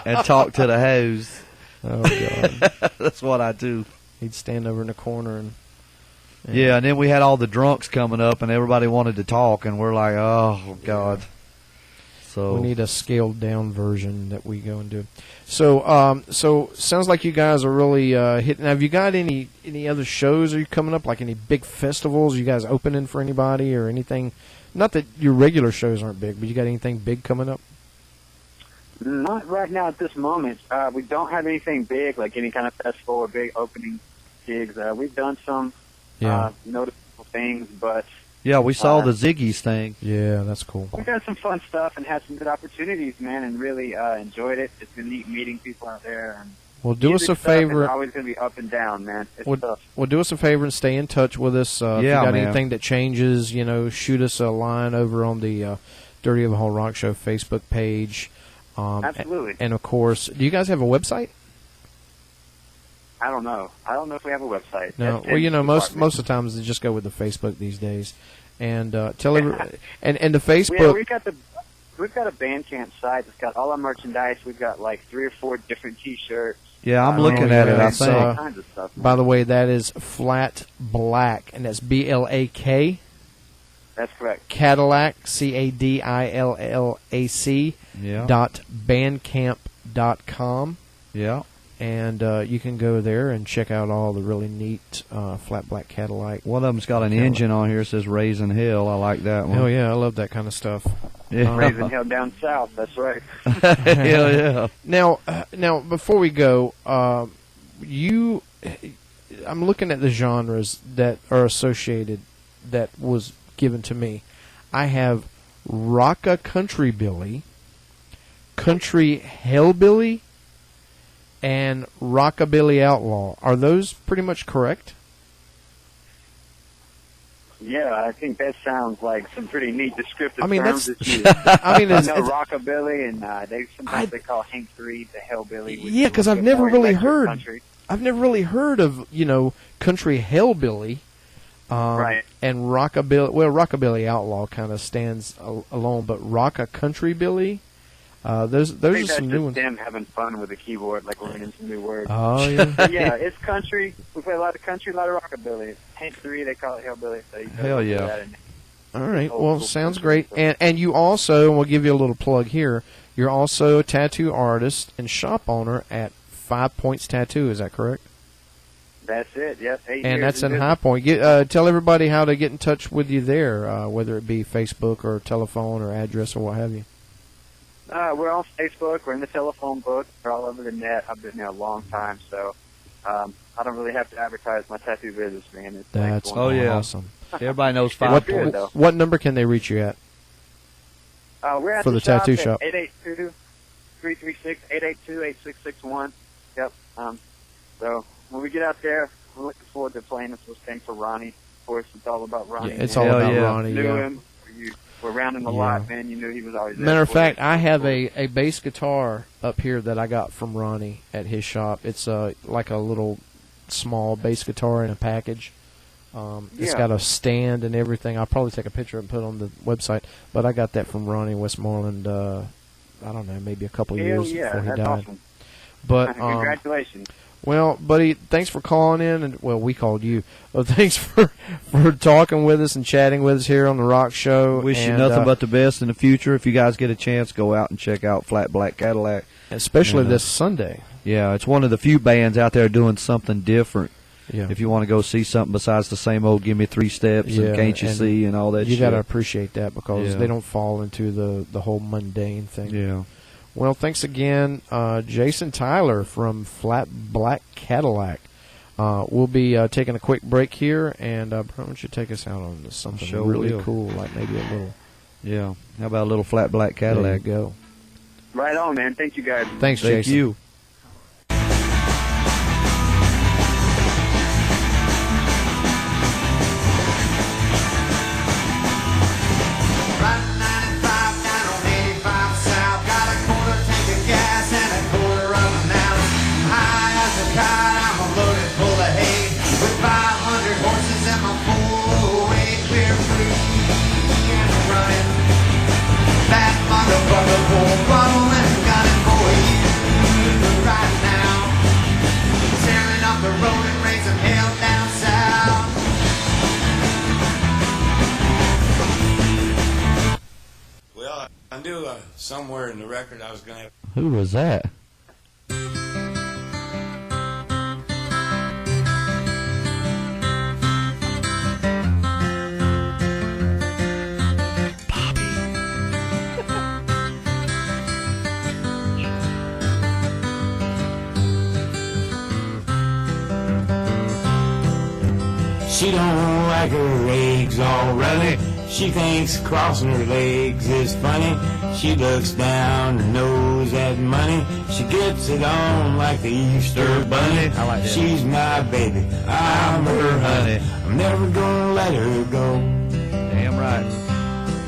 S1: and talk to the hose.
S3: Oh God,
S1: That's what I do.
S3: he'd stand over in the corner and.
S1: Yeah, and then we had all the drunks coming up, and everybody wanted to talk, and we're like, oh, God. So
S3: we need a scaled down version that we go and do. So, sounds like you guys are really hitting. Have you got any other shows? Are you coming up, like any big festivals? Are you guys opening for anybody or anything? Not that your regular shows aren't big, but you got anything big coming up?
S6: Not right now at this moment. We don't have anything big, like any kind of festival or big opening gigs. We've done some. Noticeable things, but
S1: yeah, we saw the Ziggy's thing.
S3: Yeah, that's cool.
S6: We got some fun stuff and had some good opportunities, man, and really enjoyed it. It's been neat meeting people out there. And
S3: well, do us a favor.
S6: It's always going to be up and down, man. It's tough.
S3: Well, do us a favor and stay in touch with us. If you got anything that changes, shoot us a line over on the Dirty of the Whole Rock Show Facebook page.
S6: Absolutely.
S3: And of course, do you guys have a website?
S6: I don't know. I don't know if we have a website.
S3: No. Well, most of the times they just go with the Facebook these days, and tell everybody. And the Facebook.
S6: Yeah, we've got a Bandcamp site that's got all our merchandise. We've got like 3 or 4 different T-shirts.
S1: Yeah, I'm looking at it. I think.
S6: All kinds of stuff.
S3: By the way, that is Flat Black, and that's BLAK.
S6: That's correct.
S3: Cadillac, CADILLAC.
S1: Yeah.
S3: .bandcamp.com.
S1: Yeah.
S3: And you can go there and check out all the really neat Flat Black Cadillac.
S1: One of them's got an engine on here that says Raising Hell. I like that one.
S3: Oh, yeah, I love that kind of stuff.
S1: Yeah.
S6: Raising Hell down south, that's right.
S1: Yeah.
S3: Now, before we go, I'm looking at the genres that are associated that was given to me. I have Rocka-Country Billy, Country Hellbilly, and Rockabilly Outlaw. Are those pretty much correct?
S6: Yeah, I think that sounds like some pretty neat descriptive terms. It's Rockabilly, and sometimes they call Hank 3 the Hellbilly.
S3: Yeah, because I've never really heard of, Country Hellbilly.
S6: Right.
S3: And Rockabilly. Well, Rockabilly Outlaw kind of stands alone, but Rocka-Country Billy. Those are some new ones.
S6: Them having fun with the keyboard, like learning some new words.
S3: Oh yeah.
S6: But yeah, it's country. We play a lot of country, a lot of rockabilly. Hank 3, they call it hellbilly. So
S1: hell yeah.
S3: All right. Well, sounds great. And you also, and we'll give you a little plug here. You're also a tattoo artist and shop owner at 5 Points Tattoo. Is that correct?
S6: That's it. Yes. 8 years.
S3: And that's in High Point. Tell everybody how to get in touch with you there, whether it be Facebook or telephone or address or what have you.
S6: We're on Facebook. We're in the telephone book. We're all over the net. I've been there a long time, so I don't really have to advertise my tattoo business, man.
S3: That's awesome.
S1: Everybody knows 5 Points.
S3: What number can they reach you at?
S6: We're at
S3: for the tattoo shop.
S6: 882-336-882-8661. Yep. So when we get out there, we're looking forward to playing this thing for Ronnie. Of course, it's all about Ronnie.
S3: Yeah, it's all about Ronnie.
S6: Knew him. We're around him a lot, man. You knew he was always there.
S3: Matter of fact, I have a bass guitar up here that I got from Ronnie at his shop. It's like a little small bass guitar in a package. It's got a stand and everything. I'll probably take a picture and put it on the website. But I got that from Ronnie Westmoreland, I don't know, maybe a couple years before he died.
S6: Awesome.
S3: But
S6: congratulations.
S3: Well, buddy, thanks for calling in, and we called you. Well, thanks for talking with us and chatting with us here on the Rock Show.
S1: Wish you nothing but the best in the future. If you guys get a chance, go out and check out Flat Black Cadillac,
S3: especially this Sunday.
S1: Yeah, it's one of the few bands out there doing something different.
S3: Yeah.
S1: If you want to go see something besides the same old "Give Me 3 Steps" and "Can't You See" and all that,
S3: you got to appreciate that because they don't fall into the whole mundane thing.
S1: Yeah.
S3: Well, thanks again, JasonTyler from Flat Black Cadillac. We'll be taking a quick break here, and why don't you take us out on something really cool, like maybe a little...
S1: Yeah, how about a little Flat Black Cadillac?
S3: There you go.
S6: Right on, man. Thank you, guys.
S3: Thanks, Jason.
S1: Thank you.
S7: I knew somewhere in the record I was going to have.
S1: Who was that?
S7: She don't like her legs all runny. She thinks crossing her legs is funny. She looks down her nose at money. She gets it on like the Easter bunny.
S1: I like that.
S7: She's my baby, I'm her honey. I'm never gonna let her go.
S1: Damn right.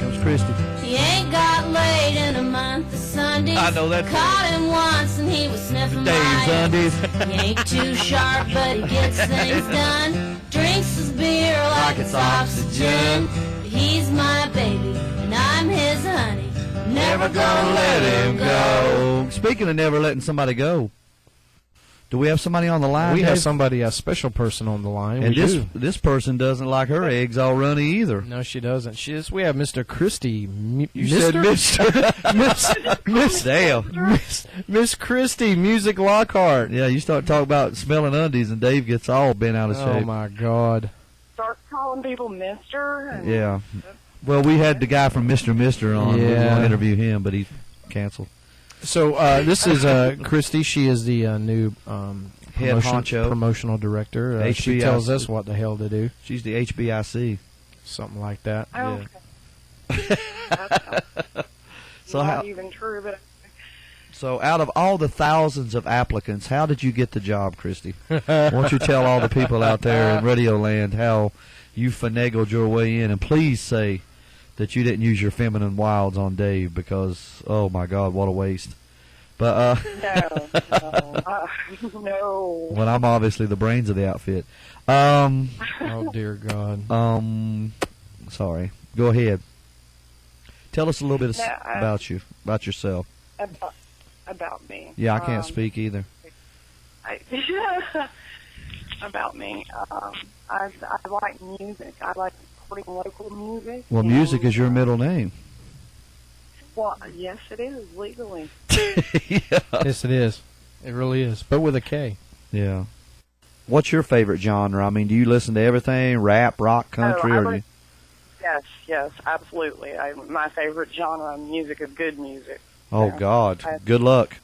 S1: Comes Christy.
S8: He ain't got laid in a month of Sundays.
S1: I know that.
S8: Caught him once and he was sniffing
S1: Days,
S8: mine.
S1: Sundays.
S8: He ain't too sharp, but he gets things done. Drinks his beer like it's oxygen. He's my baby, and I'm his honey. Never gonna let him go.
S1: Speaking of never letting somebody go, do we have somebody on the line?
S3: We have
S1: Dave?
S3: somebody, a special person on the line.
S1: And
S3: We do.
S1: this person doesn't like her eggs all runny either.
S3: No, she doesn't. We have Mr. Christy.
S1: You said Miss Dale.
S3: Miss Christy, Music Lockhart.
S1: Yeah, you start talking about smelling undies, and Dave gets all bent out of
S3: Oh
S1: shape.
S3: my God.
S9: Start calling people Mister. And
S1: Yeah. Well, we had the guy from Mr. Mister on. We were going to interview him, but he canceled.
S3: So this is Christy. She is the new
S1: Head honcho.
S3: promotional director. She
S1: HBIC.
S3: tells us what the hell to do.
S1: She's the HBIC.
S3: Something like that.
S9: Oh,
S1: Yeah.
S9: that's
S1: So
S9: not even true, but
S1: So out of all the thousands of applicants, how did you get the job, Christy? Why don't you tell all the people out there in Radio Land how you finagled your way in, and please say that you didn't use your feminine wilds on Dave because, oh my God, what a waste. But
S9: no.
S1: Well, I'm obviously the brains of the outfit.
S3: Oh dear God.
S1: Sorry. Go ahead. Tell us a little bit about you, about yourself.
S9: About me.
S1: Yeah, I can't speak either.
S9: About me. I like music. I like supporting local music.
S1: Well, music is your middle name.
S9: Well, yes, it is legally.
S1: Yeah.
S3: Yes, it is. It really is, but with a K.
S1: Yeah. What's your favorite genre? I mean, do you listen to everything? Rap, rock, country, or
S9: Yes, absolutely. My favorite genre of music is good music.
S1: Oh God, good luck.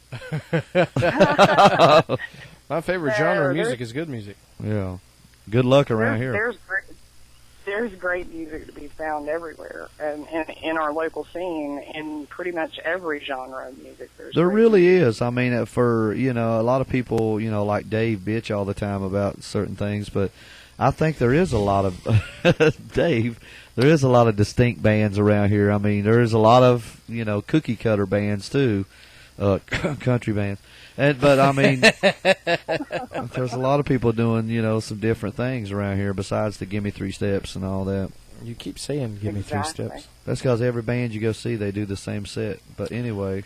S3: My favorite genre of music is good music.
S1: Yeah, good luck around here.
S9: There's great music to be found everywhere, and in our local scene, in pretty much every genre of music.
S1: There really is. I mean, for a lot of people, like Dave, bitch all the time about certain things, but I think there is a lot of Dave. There is a lot of distinct bands around here. I mean, there is a lot of cookie cutter bands too, country bands. But I mean, there's a lot of people doing some different things around here besides the Gimme 3 Steps and all that.
S3: You keep saying Gimme 3 Steps.
S1: That's because every band you go see, they do the same set. But anyway,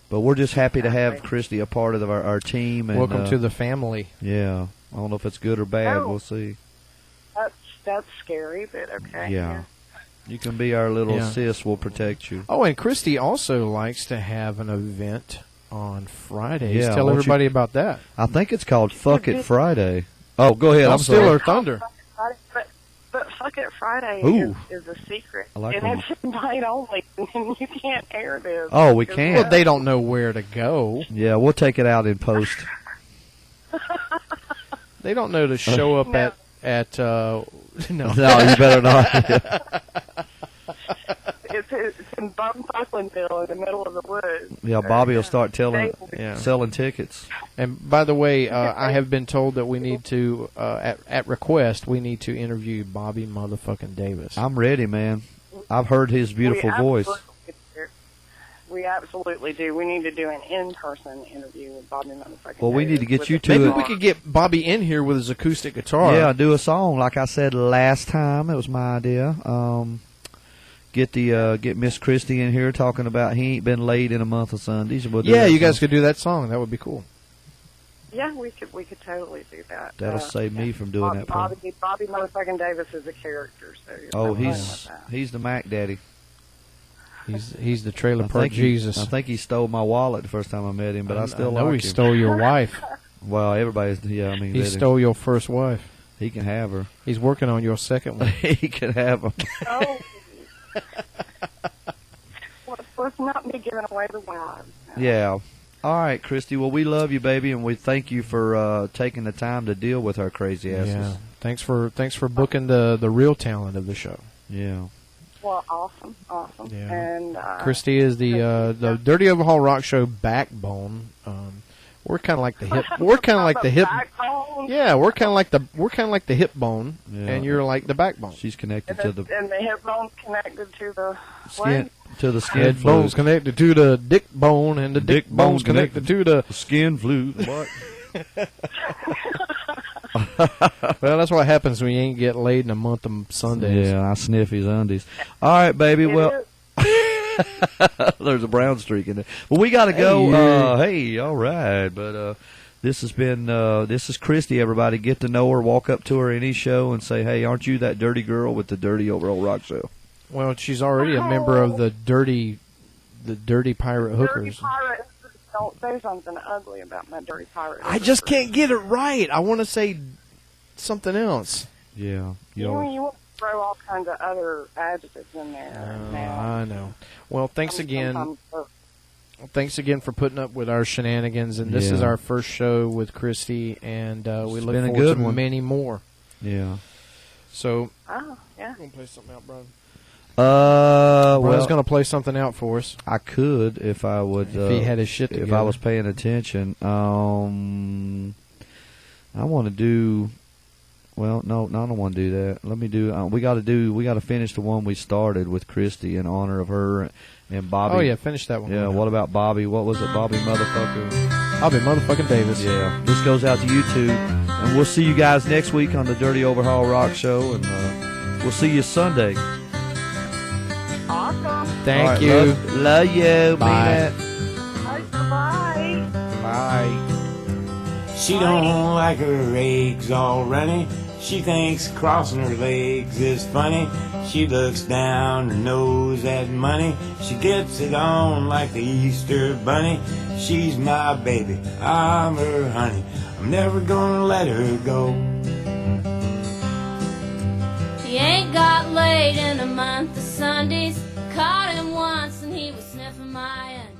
S1: we're just happy to have Christy a part of our team. And,
S3: welcome to the family.
S1: Yeah, I don't know if it's good or bad. We'll see.
S9: That's scary, but okay.
S1: Yeah. You can be our little sis. We'll protect you.
S3: Oh, and Christy also likes to have an event on Fridays.
S1: Yeah,
S3: Tell everybody about that.
S1: I think it's called Fuck It Friday. Oh, go ahead. I'm
S3: steal
S1: sorry.
S3: her thunder.
S9: But Fuck It Friday is a secret.
S1: I like
S9: and
S1: that.
S9: it's invite only, and you can't air this.
S1: Oh, we can't.
S3: Well, they don't know where to go.
S1: Yeah, we'll take it out in post.
S3: They don't know to show up at no.
S1: No, you better not.
S9: It's in Bucklandville in the middle of the woods.
S1: Yeah, Bobby will start selling tickets.
S3: And by the way, I have been told that we need to, at request, we need to interview Bobby motherfucking Davis.
S1: I'm ready, man. I've heard his beautiful voice.
S9: We absolutely do. We need to do an in-person interview with Bobby motherfucking
S1: Well, we
S9: Davis
S1: need to get you to
S3: Maybe
S1: it.
S3: we could get Bobby in here with his acoustic guitar.
S1: Yeah, do a song like I said last time. It was my idea. Get Miss Christy in here talking about he ain't been laid in a month of Sundays. We'll do that
S3: you guys
S1: song.
S3: could do that song. That would be cool.
S9: Yeah, we could totally do that.
S1: That'll save me from doing that.
S9: Bobby motherfucking Davis is a character. So
S1: Oh, he's the Mac Daddy.
S3: He's the trailer park Jesus.
S1: I think he stole my wallet the first time I met him, but I still
S3: know
S1: like
S3: he
S1: him.
S3: stole your wife.
S1: Well, everybody's, yeah, I mean.
S3: He stole your first wife.
S1: He can have her.
S3: He's working on your second one.
S1: He can have them.
S9: Oh. Let's not be giving away the wives.
S1: Yeah. All right, Christy. Well, we love you, baby, and we thank you for taking the time to deal with our crazy asses.
S3: Yeah. Thanks for booking the real talent of the show.
S1: Yeah.
S9: Well, awesome.
S3: Yeah.
S9: And
S3: Christy is the Dirty Overhaul Rock Show backbone. We're kind of like the hip. We're kind of like the hip.
S9: backbone.
S3: Yeah, we're kind of like the hip bone,
S1: Yeah.
S3: and you're like the backbone.
S1: She's connected
S9: And
S1: to the
S9: the hip bone's connected to the
S1: skin, to the skin
S3: Head bone's
S1: flute.
S3: connected to the dick bone, and the dick bone's connected to the.
S1: Skin flute. What?
S3: Well, that's what happens when you ain't get laid in a month of Sundays.
S1: Yeah, I sniff his undies. All right, baby. Well, there's a brown streak in there. Well, we got to go. Hey, all right. But this has been this is Christy. Everybody, get to know her. Walk up to her any show and say, "Hey, aren't you that dirty girl with the Dirty Overall Rock Show?"
S3: Well, she's already a member of the dirty pirate hookers.
S9: Dirty pirate. Don't say something ugly about my dirty pirate.
S3: I just can't get it right. I want to say something else.
S1: Yeah.
S9: You want to throw all kinds of other adjectives in there.
S3: I know. Well, thanks again. Thanks again for putting up with our shenanigans. And this is our first show with Christy, and we look forward to many more.
S1: Yeah.
S3: So,
S9: oh yeah,
S3: you want to play something out, Brian?
S1: Brian's
S3: going to play something out for us.
S1: I could if I would.
S3: If he had his shit together.
S1: If I was paying attention. I want to do. Well, no, I don't want to do that. Let me do. We got to finish the one we started with Christy in honor of her and Bobby.
S3: Oh yeah, finish that one.
S1: Yeah. What about Bobby? What was it, Bobby motherfucker?
S3: Bobby motherfucking Davis.
S1: Yeah. This goes out to you two, and we'll see you guys next week on the Dirty Overhaul Rock Show, and we'll see you Sunday.
S9: Awesome.
S3: Thank you.
S1: Love you.
S3: Bye.
S9: Bye.
S1: Bye.
S7: She don't like her eggs all runny. She thinks crossing her legs is funny. She looks down her nose at money. She gets it on like the Easter bunny. She's my baby, I'm her honey. I'm never gonna let her go.
S8: He ain't got laid in a month of Sundays. Caught him once and he was sniffing my onions.